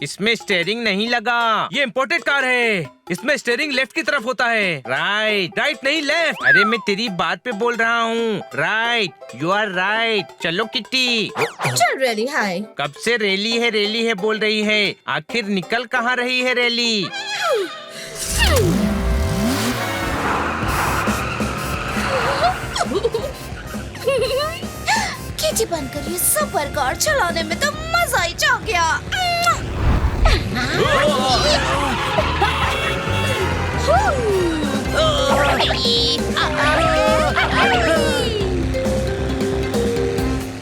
इसमें स्टीयरिंग नहीं लगा। ये इम्पोर्टेड कार है, इसमें स्टीयरिंग लेफ्ट की तरफ होता है। राइट, राइट नहीं लेफ्ट। अरे मैं तेरी बात पे बोल रहा हूँ। Right, you are right. चलो किट्टी। चल रैली है। कब से रेली है बोल रही है, आखिर निकल कहाँ रही है रैली? किटी बनकर ये सुपर कार चलाने में तो मजा ही आ गया।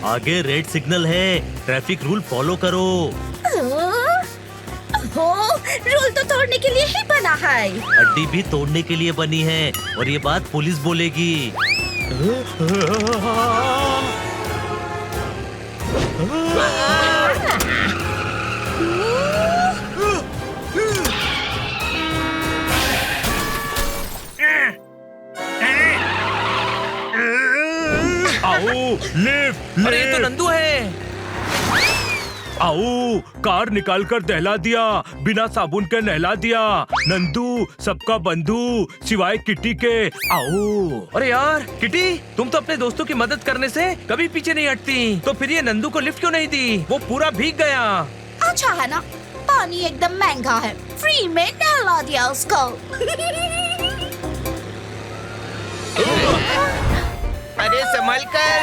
आगे रेड सिग्नल है, ट्रैफिक रूल फॉलो करो। रूल तो तोड़ने के लिए ही बना है। हड्डी भी तोड़ने के लिए बनी है, और ये बात पुलिस बोलेगी। आओ, लिफ्ट। अरे ये तो नंदू है। आओ, कार निकाल कर दहला दिया, बिना साबुन के नहला दिया। नंदू सबका बंधु सिवाय किटी के। आओ। अरे यार किटी, तुम तो अपने दोस्तों की मदद करने से कभी पीछे नहीं हटती, तो फिर ये नंदू को लिफ्ट क्यों नहीं दी? वो पूरा भीग गया। अच्छा है ना, पानी एकदम महंगा है, फ्री में नहला दिया उसको। अरे संभल कर।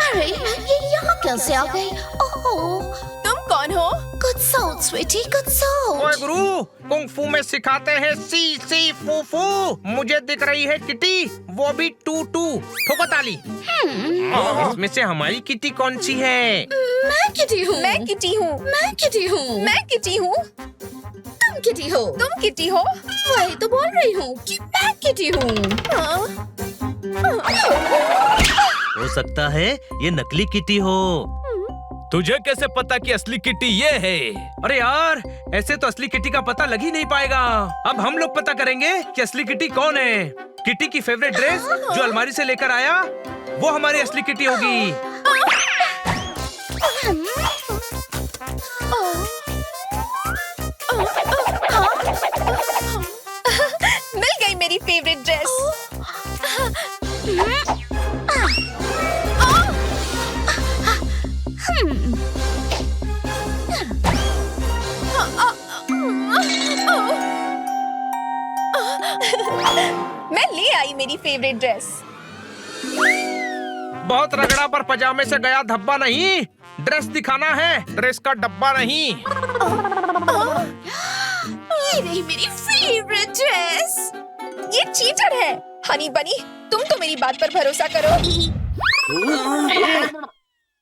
अरे ये यहाँ कैसे आ गई? ओह, तुम कौन हो? Good soul sweetie, good soul. ओए गुरु, कुंग फू में सिखाते हैं सी सी फू फू। मुझे दिख रही है किटी, वो भी टू टू। ठोको ताली। इसमें से हमारी किटी कौन सी है? मैं किटी हूँ। मैं किटी हूँ। मैं किटी हूँ। मैं किटी हूँ। तुम किटी हो। तुम किटी हो। वही तो बोल रही हूँ कि मैं किटी हूँ। हो सकता है ये नकली किटी हो। तुझे कैसे पता कि असली किटी ये है? अरे यार, ऐसे तो असली किटी का पता लग ही नहीं पाएगा। अब हम लोग पता करेंगे कि असली किटी कौन है। किटी की फेवरेट ड्रेस जो अलमारी से लेकर आया, वो हमारी असली किटी होगी। मिल गई मेरी फेवरेट ड्रेस। मैं ले आई मेरी फेवरेट ड्रेस। बहुत रगड़ा पर पजामे से गया धब्बा नहीं, ड्रेस दिखाना है, ड्रेस का डब्बा नहीं। ये रही मेरी फेवरेट ड्रेस। ये चीटर है। हनी बनी, तुम तो मेरी बात पर भरोसा करो।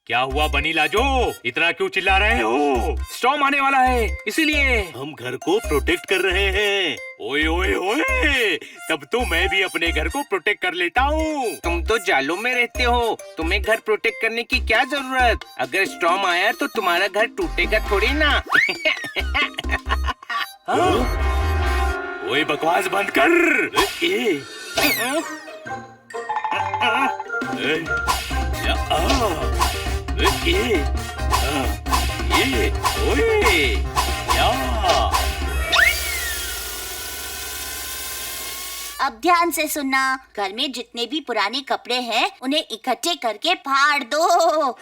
क्या हुआ बनी लाजो, इतना क्यों चिल्ला रहे हो? स्टॉर्म आने वाला है, इसीलिए। हम घर को प्रोटेक्ट कर रहे हैं। ओए ओए ओए, तब तो मैं भी अपने घर को प्रोटेक्ट कर लेता हूँ। तुम तो जालों में रहते हो, तुम्हें घर प्रोटेक्ट करने की क्या जरूरत? अगर स्टॉर्म आया तो तुम्हारा घर टूटेगा थोड़ी ना। ओए बकवास बंद कर। अब ध्यान से सुनना, घर में जितने भी पुराने कपड़े हैं उन्हें इकट्ठे करके फाड़ दो।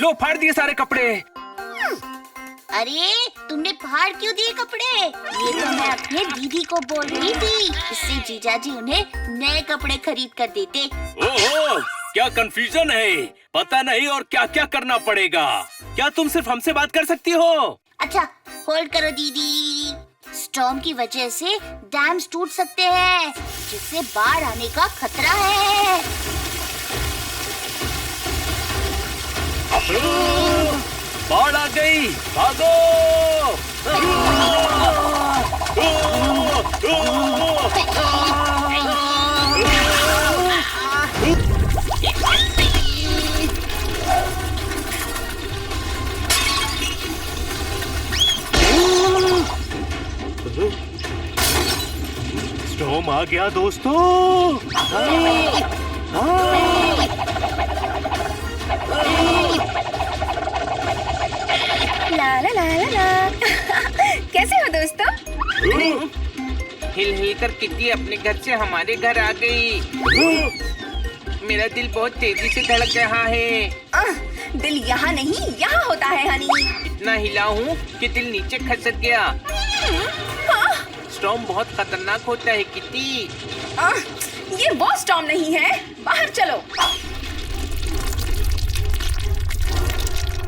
लो, फाड़ दिए सारे कपड़े। अरे तुमने फाड़ क्यों दिए कपड़े? ये तो मैं अपने दीदी को बोल रही थी, इससे जीजाजी उन्हें नए कपड़े खरीद कर देते। ओहो, क्या कंफ्यूजन है, पता नहीं और क्या क्या करना पड़ेगा। क्या तुम सिर्फ हमसे बात कर सकती हो? अच्छा होल्ड करो दीदी। स्टॉर्म की वजह से डैम्स टूट सकते हैं, जिससे बाढ़ आने का खतरा है। बाढ़ आ गई, भागो! स्टॉर्म आ गया दोस्तों। ला ला ला ला ला। कैसे हो दोस्तों? हिल हिल कर किटी अपने घर से हमारे घर आ गई। मेरा दिल बहुत तेजी से धड़क रहा है। दिल यहाँ नहीं यहाँ होता है हनी। इतना हिला हूँ कि दिल नीचे खसक गया। स्टॉर्म बहुत खतरनाक होता है किटी। ये वो स्टॉर्म नहीं है, बाहर चलो।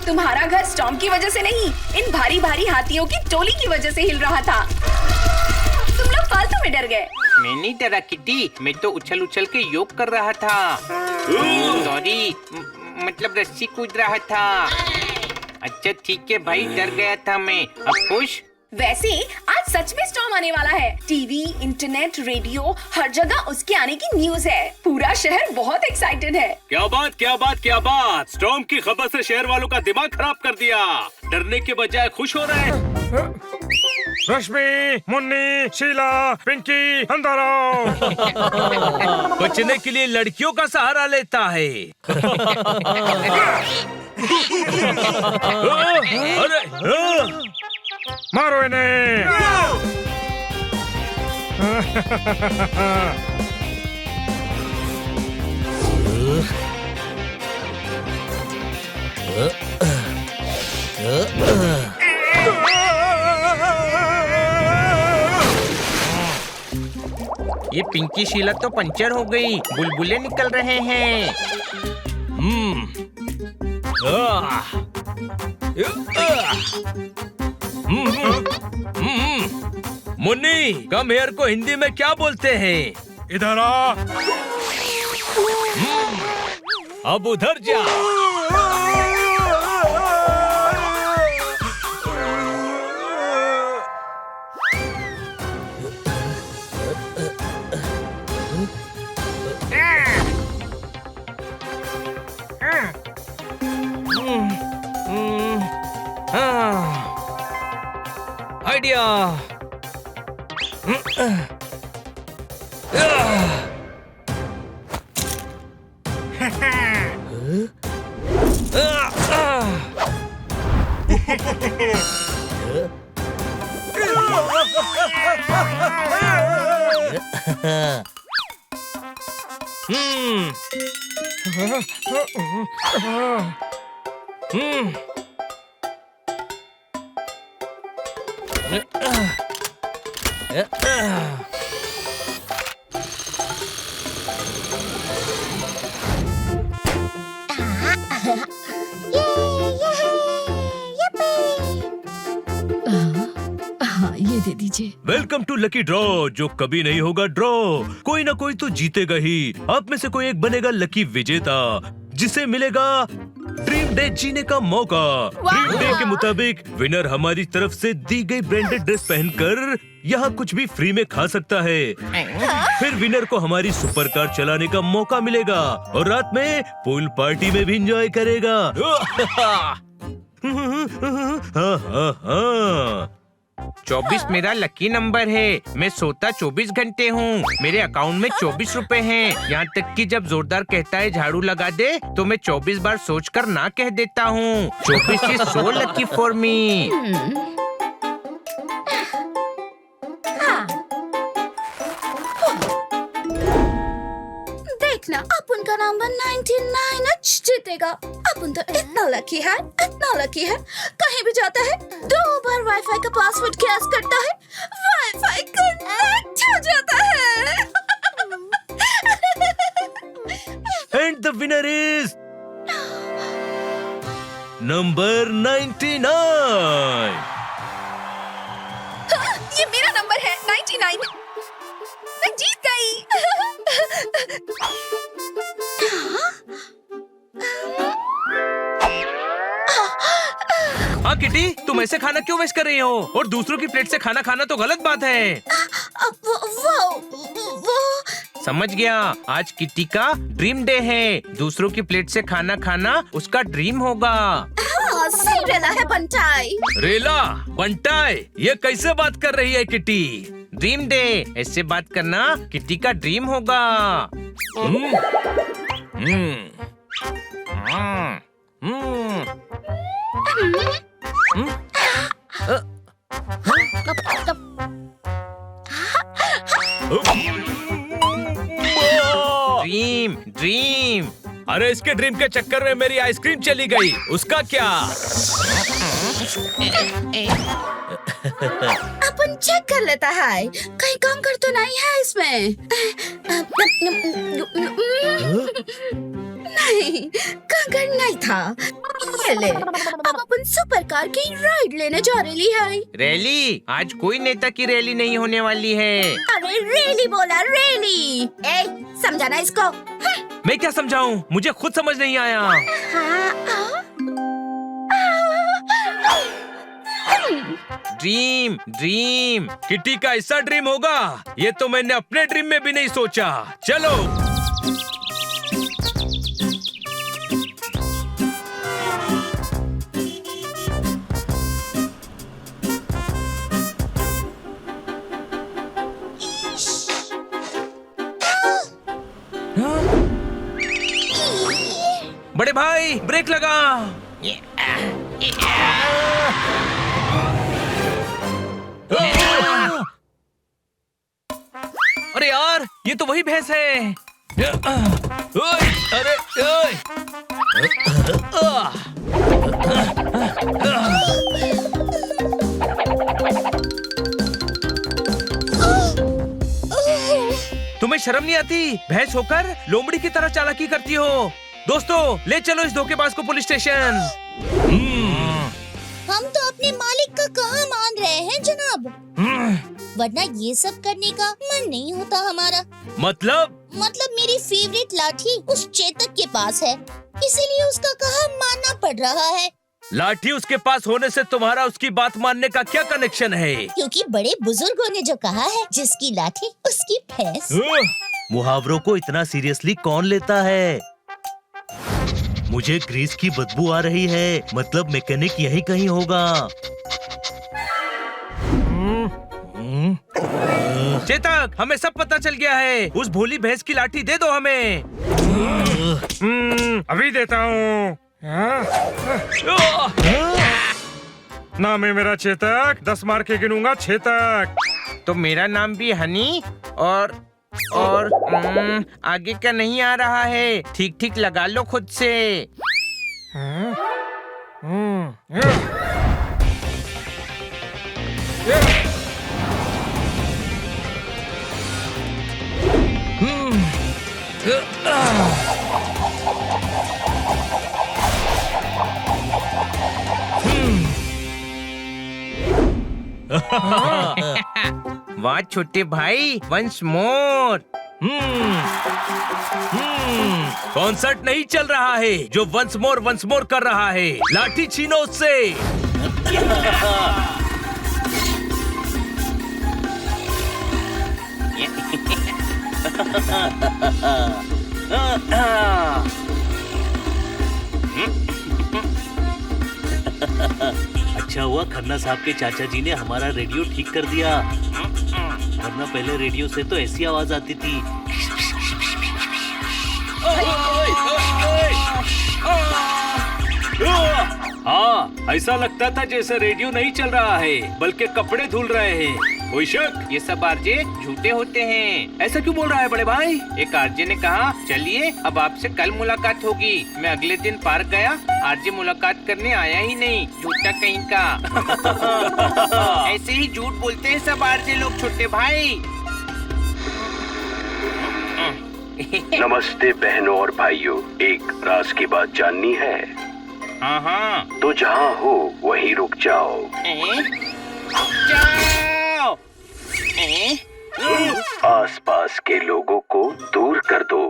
तुम्हारा घर स्टॉर्म की वजह से नहीं, इन भारी भारी हाथियों की टोली की वजह से हिल रहा था। तुम लोग फालतू में डर गए। मैं नहीं डरा किटी, मैं तो उछल उछल के योग कर रहा था। सॉरी, मतलब रस्सी कूद रहा था। अच्छा ठीक है भाई, डर गया था मैं। अब खुश? वैसे आज सच में स्टॉर्म आने वाला है। टीवी, इंटरनेट, रेडियो, हर जगह उसके आने की न्यूज़ है। पूरा शहर बहुत एक्साइटेड है। क्या बात क्या बात क्या बात। स्टॉर्म की खबर से शहर वालों का दिमाग खराब कर दिया। डरने के बजाय खुश हो रहे हैं। रश्मि, मुन्नी, शीला, पिंकी, अंदर आओ। बचने के लिए लड़कियों का सहारा लेता है। अरे मारो इन्हें। ये पिंकी शीला तो पंचर हो गई, बुलबुले निकल रहे हैं। मुन्नी, कम हेयर को हिंदी में क्या बोलते हैं? इधर आ। अब उधर जा। आइडिया। हाँ, ये दे दीजिए। वेलकम टू लकी ड्रॉ, जो कभी नहीं होगा ड्रॉ। कोई ना कोई तो जीतेगा ही। आप में से कोई एक बनेगा लकी विजेता, जिसे मिलेगा ड्रीम डे जीने का मौका। ड्रीम डे के मुताबिक विनर हमारी तरफ से दी गई ब्रांडेड ड्रेस पहनकर यहाँ कुछ भी फ्री में खा सकता है। फिर विनर को हमारी सुपर कार चलाने का मौका मिलेगा और रात में पूल पार्टी में भी एंजॉय करेगा। हाँ हाँ हाँ। 24 मेरा लकी नंबर है। मैं सोता 24 घंटे हूँ। मेरे अकाउंट में 24 रुपए हैं। यहाँ तक कि जब जोरदार कहता है झाड़ू लगा दे, तो मैं 24 बार सोचकर ना कह देता हूँ। 24 is so lucky for me। देखना, अपन का नंबर 99 जीतेगा। अपन तो इतना लकी है, इतना लकी है। कहीं भी जाता है 2 बार वाईफाई का पासवर्ड गैस करता है, वाईफाई कनेक्ट हो जाता है। And the winner is number 99। ये मेरा नंबर है 99। मैं जीत गई। हाँ किटी, तुम ऐसे खाना क्यों वेस्ट कर रही हो? और दूसरों की प्लेट से खाना खाना तो गलत बात है। वो समझ गया, आज किटी का ड्रीम डे है। दूसरों की प्लेट से खाना खाना उसका ड्रीम होगा। हाँ, सही रेला है बंटाई। रेला बंटाई, ये कैसे बात कर रही है किटी? ड्रीम डे, ऐसे बात करना किट्टी का ड्रीम होगा। Dream dream. अरे इसके ड्रीम के चक्कर में मेरी आइसक्रीम चली गई, उसका क्या? अपन चेक कर लेता है, कहीं कंकर तो नहीं है इसमें। नहीं, कंकर नहीं था। ये ले, अब अपन सुपर कार की राइड लेने जा रही है। रैली? आज कोई नेता की रैली नहीं होने वाली है। अरे रैली बोला, रैली। ए, समझाना इसको। मैं क्या समझाऊं? मुझे खुद समझ नहीं आया। Dream dream. किट्टी का ऐसा ड्रीम होगा, ये तो मैंने अपने ड्रीम में भी नहीं सोचा। चलो। बड़े भाई ब्रेक लगा। अरे यार, ये तो वही भैंस है। ओए, अरे ओए। तुम्हें शर्म नहीं आती? भैंस होकर लोमड़ी की तरह चालाकी करती हो। दोस्तों, ले चलो इस धोखेबाज को पुलिस स्टेशन। हम तो अपने मालिक का कहाँ मान रहे हैं जनाब, वरना ये सब करने का मन नहीं होता हमारा। मतलब मेरी फेवरेट लाठी उस चेतक के पास है, इसीलिए उसका कहा मानना पड़ रहा है। लाठी उसके पास होने से तुम्हारा उसकी बात मानने का क्या कनेक्शन है? क्योंकि बड़े बुजुर्गों ने जो कहा है, जिसकी लाठी उसकी भैंस। मुहावरों को इतना सीरियसली कौन लेता है? मुझे ग्रीस की बदबू आ रही है, मतलब मैकेनिक यहीं कहीं होगा। चेतक, हमें सब पता चल गया है। उस भोली भैंस की लाठी दे दो हमें। अभी देता हूँ। नाम है मेरा चेतक, 10 मार के गिनूंगा छेतक। तो मेरा नाम भी हनी और आगे का नहीं आ रहा है। ठीक ठीक लगा लो खुद से। वाह छोटे भाई, वंस मोर। कॉन्सर्ट नहीं चल रहा है जो वंस मोर कर रहा है। लाठी छीनो उससे। अच्छा हुआ खन्ना साहब के चाचा जी ने हमारा रेडियो ठीक कर दिया, वरना पहले रेडियो से तो ऐसी आवाज आती थी। हाँ, ऐसा लगता था जैसे रेडियो नहीं चल रहा है बल्कि कपड़े धुल रहे हैं। कोई शक? ये सब आरजे झूठे होते हैं। ऐसा क्यों बोल रहा है बड़े भाई? एक आरजे ने कहा, चलिए अब आपसे कल मुलाकात होगी। मैं अगले दिन पार्क गया, आरजे मुलाकात करने आया ही नहीं। झूठा कहीं का। ऐसे ही झूठ बोलते हैं सब आरजे लोग छोटे भाई। नमस्ते बहनों और भाइयों, एक राज की बात जाननी है? हाँ हाँ। तो जहाँ हो वहीं रुक जाओ। जाओ। आसपास के लोगों को दूर कर दो।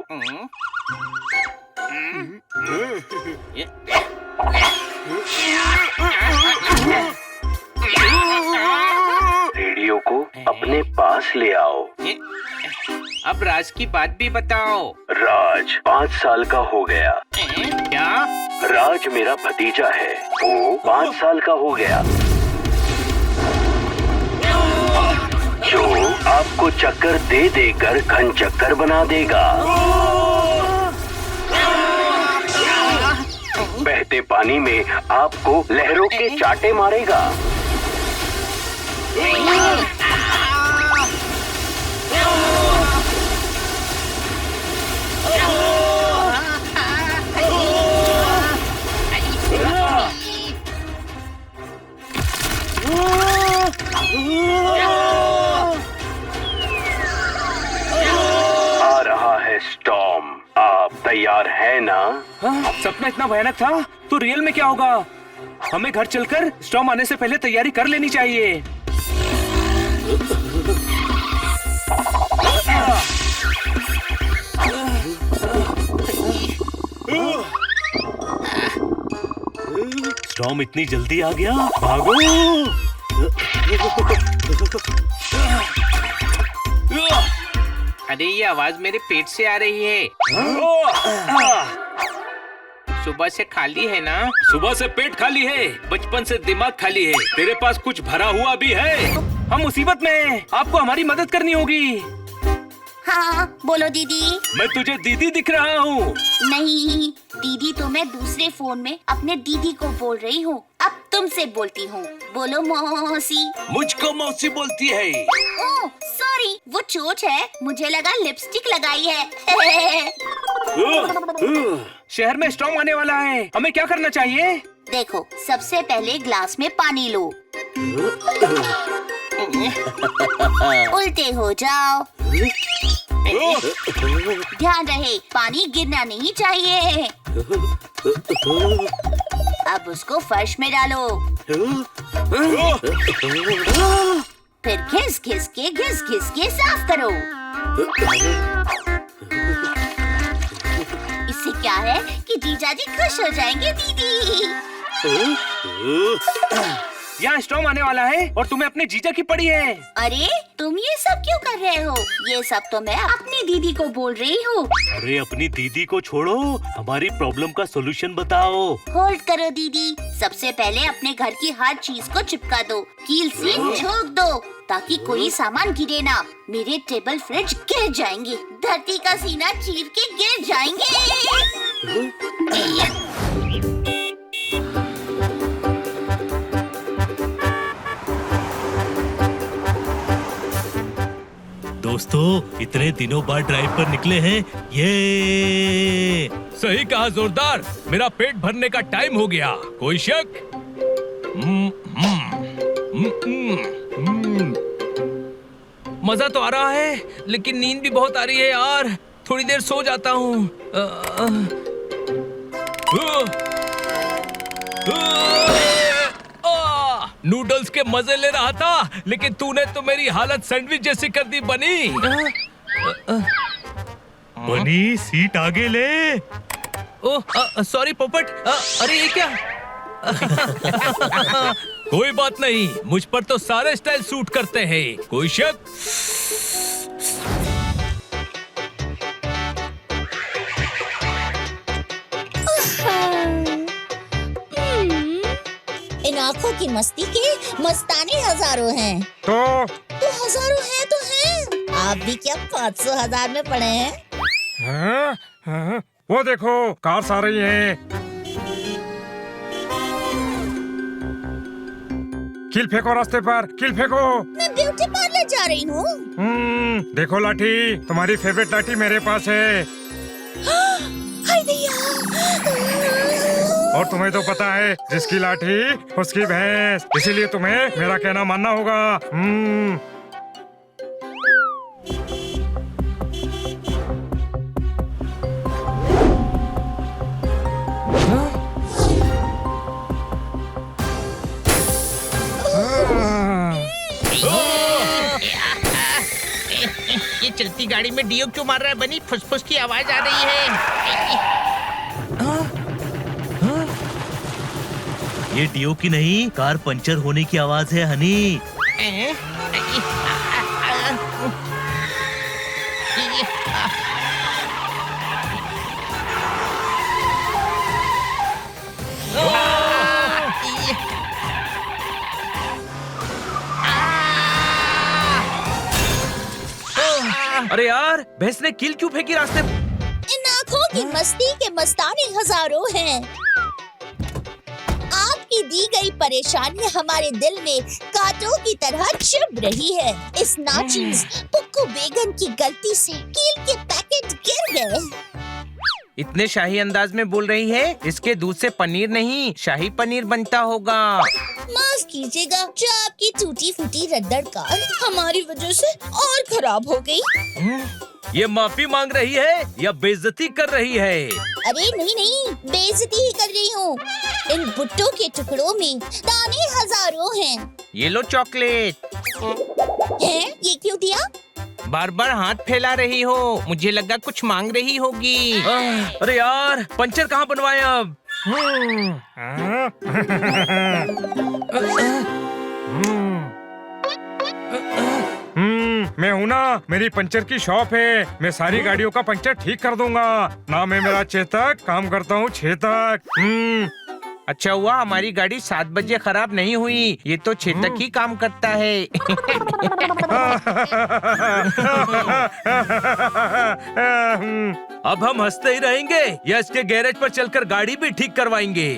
रेडियो को अपने पास ले आओ। अब राज की बात भी बताओ। राज 5 साल का हो गया। क्या? राज मेरा भतीजा है, वो 5 साल का हो गया। जो आपको चक्कर दे देकर घन चक्कर बना देगा। बहते पानी में आपको लहरों के चाटे मारेगा। आ रहा है स्टॉर्म। आप तैयार हैं ना? सपना इतना भयानक था तो रियल में क्या होगा? हमें घर चलकर स्टॉर्म आने से पहले तैयारी कर लेनी चाहिए। स्टॉर्म इतनी जल्दी आ गया, भागो। अरे ये आवाज मेरे पेट से आ रही है। सुबह से खाली है ना? सुबह से पेट खाली है, बचपन से दिमाग खाली है। तेरे पास कुछ भरा हुआ भी है? हम मुसीबत में हैं। आपको हमारी मदद करनी होगी। हाँ बोलो दीदी। मैं तुझे दीदी दिख रहा हूँ। नहीं दीदी तो मैं दूसरे फोन में अपने दीदी को बोल रही हूँ। अब तुमसे बोलती हूँ। बोलो मौसी। मुझको मौसी बोलती है। ओह सॉरी, वो चोच है, मुझे लगा लिपस्टिक लगाई है। शहर में स्टॉर्म आने वाला है, हमें क्या करना चाहिए? देखो सबसे पहले ग्लास में पानी लो, उल्टे हो जाओ। ध्यान रहे पानी गिरना नहीं चाहिए। अब उसको फर्श में डालो, फिर घिस घिस के साफ करो। इससे क्या है कि जीजाजी खुश हो जाएंगे दीदी। यहाँ स्टॉर्म आने वाला है और तुम्हें अपने जीजा की पड़ी है। अरे तुम ये सब क्यों कर रहे हो? ये सब तो मैं अपनी दीदी को बोल रही हूँ। अरे अपनी दीदी को छोड़ो, हमारी प्रॉब्लम का सॉल्यूशन बताओ। होल्ड करो दीदी। सबसे पहले अपने घर की हर चीज को चिपका दो, कील से ठोक दो ताकि कोई सामान गिरे ना। मेरे टेबल फ्रिज गिर जाएंगे, धरती का सीना चीर के गिर जाएंगे। दोस्तों इतने दिनों बाद ड्राइव पर निकले हैं। ये सही कहा जोरदार, मेरा पेट भरने का टाइम हो गया। कोई शक? मजा तो आ रहा है लेकिन नींद भी बहुत आ रही है यार। थोड़ी देर सो जाता हूँ। नूडल्स के मजे ले रहा था लेकिन तूने तो मेरी हालत सैंडविच जैसी कर दी बनी। बनी सीट आगे ले। ओह सॉरी पोपट। अरे ये क्या? कोई बात नहीं, मुझ पर तो सारे स्टाइल सूट करते हैं। कोई शक? इन आँखों की मस्ती के मस्ताने हजारों हैं। तो हजारों हैं तो हैं। आप भी क्या 500,000 में पड़े हैं? हाँ, हाँ, वो देखो कार्स आ रही हैं। कील फेंको रास्ते पर, कील फेंको। मैं ब्यूटी पार्लर जा रही हूँ। देखो लाठी, तुम्हारी फेवरेट लाठी मेरे पास है। हाय दैया। और तुम्हें तो पता है जिसकी लाठी उसकी भैंस, इसीलिए तुम्हें मेरा कहना मानना होगा। ये चलती गाड़ी में डीओ क्यों मार रहा है बनी? फुसफुस की आवाज आ रही है। ये डीओ की नहीं, कार पंचर होने की आवाज है हनी। अरे यार, भैंस ने कील क्यों फेंकी रास्ते? इन आँखों की मस्ती के मस्ताने हजारों हैं। आपकी दी गई परेशानी हमारे दिल में कांटों की तरह चुभ रही है। इस नाचीज पुक्कू बेगन की गलती से कील के पैकेट गिर गए। इतने शाही अंदाज में बोल रही है, इसके दूध से पनीर नहीं शाही पनीर बनता होगा। माफ कीजिएगा, जो आपकी टूटी फूटी रद्दड़ कार हमारी वजह से और खराब हो गई। ये माफी मांग रही है या बेइज्जती कर रही है? अरे नहीं, बेइज्जती ही कर रही हूँ। इन भुट्टो के टुकड़ों में दाने हजारों हैं। ये लो चॉकलेट। हैं? ये क्यों दिया? बार बार हाथ फैला रही हो, मुझे लगा कुछ मांग रही होगी। अरे यार, पंचर कहाँ बनवाए अब? मैं हूँ ना, मेरी पंचर की शॉप है। मैं सारी गाड़ियों का पंचर ठीक कर दूंगा। नाम है मेरा चेतक, काम करता हूँ छेतक। अच्छा हुआ हमारी गाड़ी 7 बजे खराब नहीं हुई। ये तो चेतक ही काम करता है। अब हम हंसते ही रहेंगे या इसके गैरेज पर चलकर गाड़ी भी ठीक करवाएंगे?